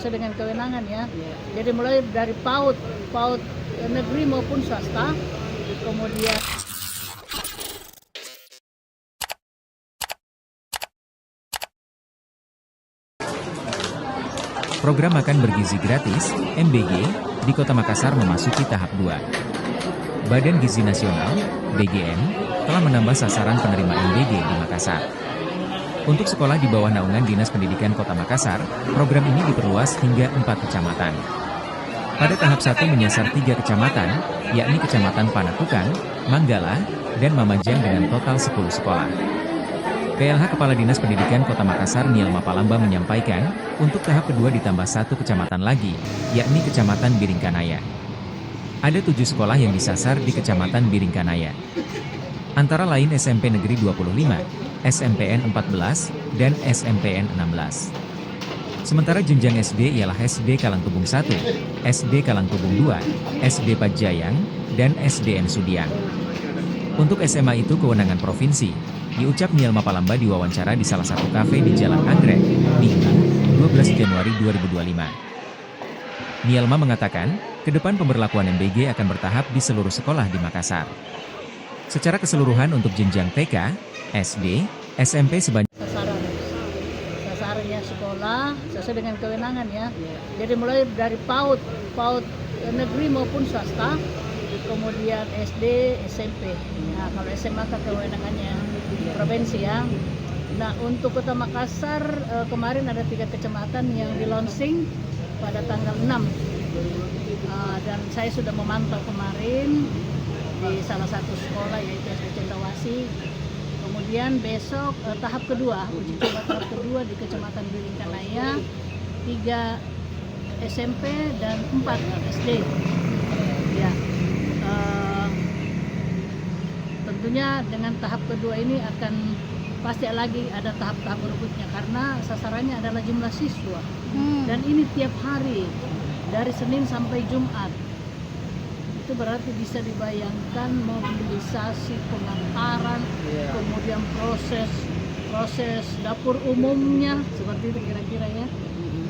sesuai dengan kewenangan ya. Jadi mulai dari PAUD negeri maupun swasta, kemudian Program makan bergizi gratis, MBG, di Kota Makassar memasuki tahap 2. Badan Gizi Nasional, BGN, telah menambah sasaran penerima MBG di Makassar. Untuk sekolah di bawah naungan Dinas Pendidikan Kota Makassar, program ini diperluas hingga 4 kecamatan. Pada tahap 1 menyasar 3 kecamatan, yakni Kecamatan Panakukang, Manggala, dan Mamajang dengan total 10 sekolah. PLH Kepala Dinas Pendidikan Kota Makassar Nielma Palamba menyampaikan, untuk tahap kedua ditambah 1 kecamatan lagi, yakni Kecamatan Biringkanaya. Ada 7 sekolah yang disasar di Kecamatan Biringkanaya. Antara lain SMP Negeri 25, SMPN 14, dan SMPN 16. Sementara jenjang SD ialah SD Kalangtubung 1, SD Kalangtubung 2, SD Pajayang, dan SDN Sudiang. Untuk SMA itu kewenangan provinsi, diucap Nielma Palamba di wawancara di salah satu kafe di Jalan Anggrek, Minggu, 12 Januari 2025. Nielma mengatakan, ke depan pemberlakuan MBG akan bertahap di seluruh sekolah di Makassar. Secara keseluruhan untuk jenjang TK, SD, SMP sebanyak sasarannya sekolah sesuai dengan kewenangan ya. Jadi mulai dari PAUD negeri maupun swasta, kemudian SD, SMP. Nah, kalau SMA kan kewenangannya provinsi ya. Nah, untuk Kota Makassar kemarin ada 3 kecamatan yang di launching pada tanggal 6. Dan saya sudah memantau kemarin di salah satu sekolah yaitu SD Cendrawasih. Kemudian besok tahap kedua, uji coba tahap kedua di Kecamatan Biringkanaya, 3 SMP dan 4 SD. Ya. Tentunya dengan tahap kedua ini akan pasti lagi ada tahap-tahap berikutnya karena sasarannya adalah jumlah siswa. Dan ini tiap hari dari Senin sampai Jumat. Itu berarti bisa dibayangkan mobilisasi pengantaran, kemudian proses dapur umumnya seperti itu kira-kira ya.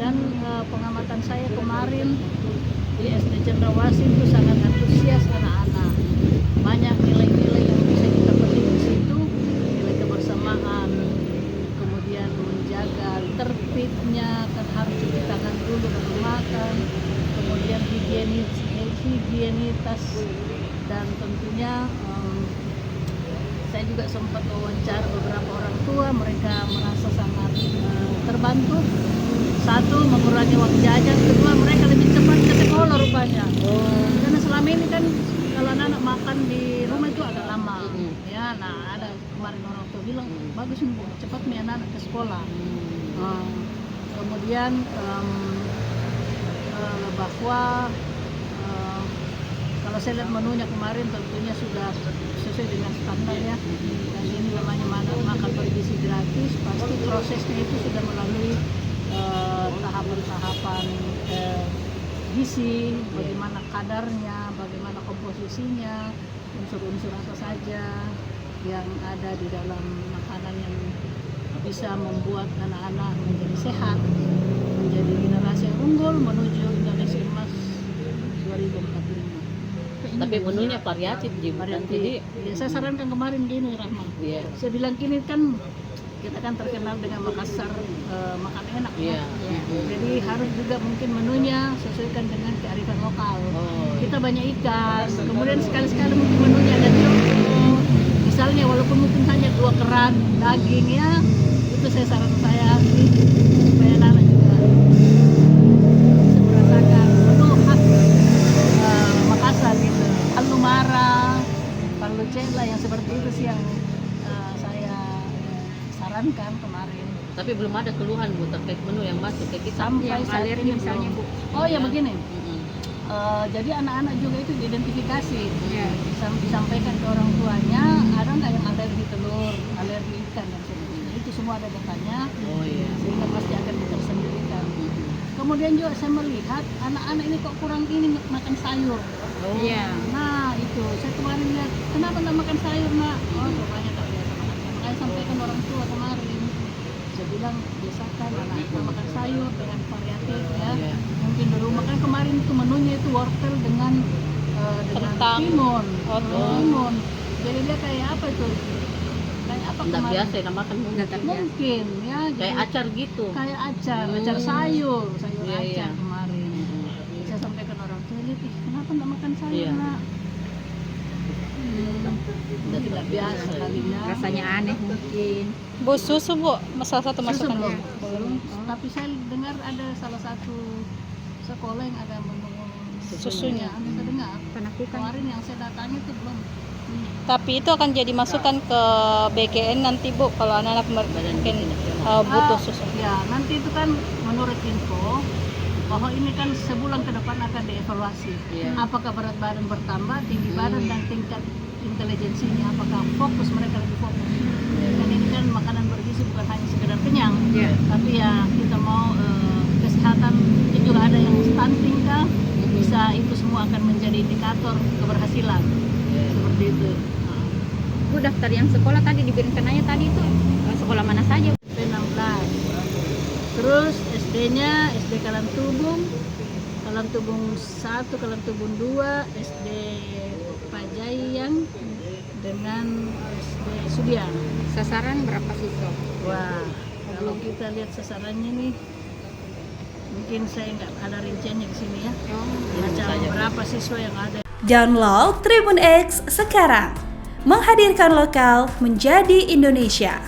Dan pengamatan saya kemarin di SD Cendrawasih itu sangat antusias anak-anak. Banyak nilai-nilai yang bisa kita petik di situ, nilai kebersamaan, kemudian menjaga tertibnya, kan harus cuci tangan dulu baru makan, kemudian higienitas, dan tentunya saya juga sempat wawancara beberapa orang tua, mereka merasa sangat terbantu. Satu, mengurangi uang jajan, kedua mereka lebih cepat ke sekolah rupanya. Karena selama ini kan kalau anak-anak makan di rumah itu agak lama. Ya, nah ada kemarin orang tua bilang bagus nih Bu, cepat nih anak-anak ke sekolah. Kemudian bahwa kalau saya lihat menunya kemarin tentunya sudah sesuai dengan standar ya. Dan ini namanya makan bergizi gratis, pasti prosesnya itu sudah melalui tahapan-tahapan gizi, bagaimana kadarnya, bagaimana komposisinya, unsur-unsur apa saja yang ada di dalam makanan yang bisa membuat anak-anak menjadi sehat, menjadi generasi yang unggul menuju Indonesia Emas 2045. Tapi menunya variatif Jadi saya sarankan kemarin gini Rahma, saya bilang gini kan kita kan terkenal dengan Makassar makan enak ya. Jadi harus juga mungkin menunya sesuaikan dengan kearifan lokal. Kita banyak ikan, kemudian sekali-sekali mungkin menunya ada contoh. Misalnya walaupun mungkin hanya 2 kerat daging ya, itu saran saya sih supaya anak juga bisa merasakan menu khas Makassar gitu. Palu Mara, palu cela yang seperti itu sih yang sarankan kemarin. Tapi belum ada keluhan Bu terkait menu yang masuk ke kita Sampai saat ini misalnya Bu. Oh ya begini. Jadi anak-anak juga itu diidentifikasi, disampaikan ke orang tuanya, ada nggak yang alergi telur, alergi ikan dan sebagainya. Itu semua ada datanya, sehingga pasti akan ditersendirikan. Kemudian juga saya melihat anak-anak ini kok kurang ini makan sayur. Nah itu saya kemarin lihat, kenapa nggak makan sayur nak? Oh rupanya tak biasa makan. Makanya sampaikan orang tua kemarin. Saya bilang biasakan anak kita makan sayur dengan variatif ya. Iya. Mungkin di rumah kan kemarin itu menunya itu wortel dengan Kentang. timun. Oh, Timun. Jadi dia kayak apa itu? Kayak apa Nggak kemarin? biasa ya makan Mungkin ya. kayak jadi acar gitu. kayak acar sayur Iya, acar iya. kemarin. Saya sampaikan orang tua, lihat, "Ih, kenapa enggak makan sayur, Iya. Nak?" Tidak biasa kalinya. Rasanya aneh mungkin. Bu, susu Bu, salah satu Susu masukan belum. ya. Belum. Tapi saya dengar ada salah satu sekolah yang ada menu Susunya. Saya dengar. Penakukan. Kemarin yang saya datangi itu belum. Tapi itu akan jadi masukan ke BGN nanti Bu, kalau anak-anak Badan mungkin Gizi Nasional. butuh susu. Ya, nanti itu kan menurut info bahwa ini kan sebulan ke depan akan dievaluasi. Iya. Apakah berat badan bertambah, tinggi badan dan tingkat intelijensinya, apakah fokus mereka lebih fokus. Dan ini kan makanan bergizi bukan hanya sekedar kenyang, Iya. tapi ya kita mau kesehatan, mungkin juga ada yang stunting kah, bisa itu semua akan menjadi indikator keberhasilan. Seperti itu. Nah, Bu, daftar yang sekolah tadi diberikan aja tadi itu sekolah mana saja? P16. Terus SD-nya SD Kalantubung 1, Kalantubung 2, SD Pajayang dengan SD Sudiang. Sasaran berapa siswa? Wah, kalau kita lihat sasarannya nih, mungkin saya nggak ada rinciannya di sini ya. Macam berapa siswa yang ada. Download Tribun X sekarang. Menghadirkan lokal menjadi Indonesia.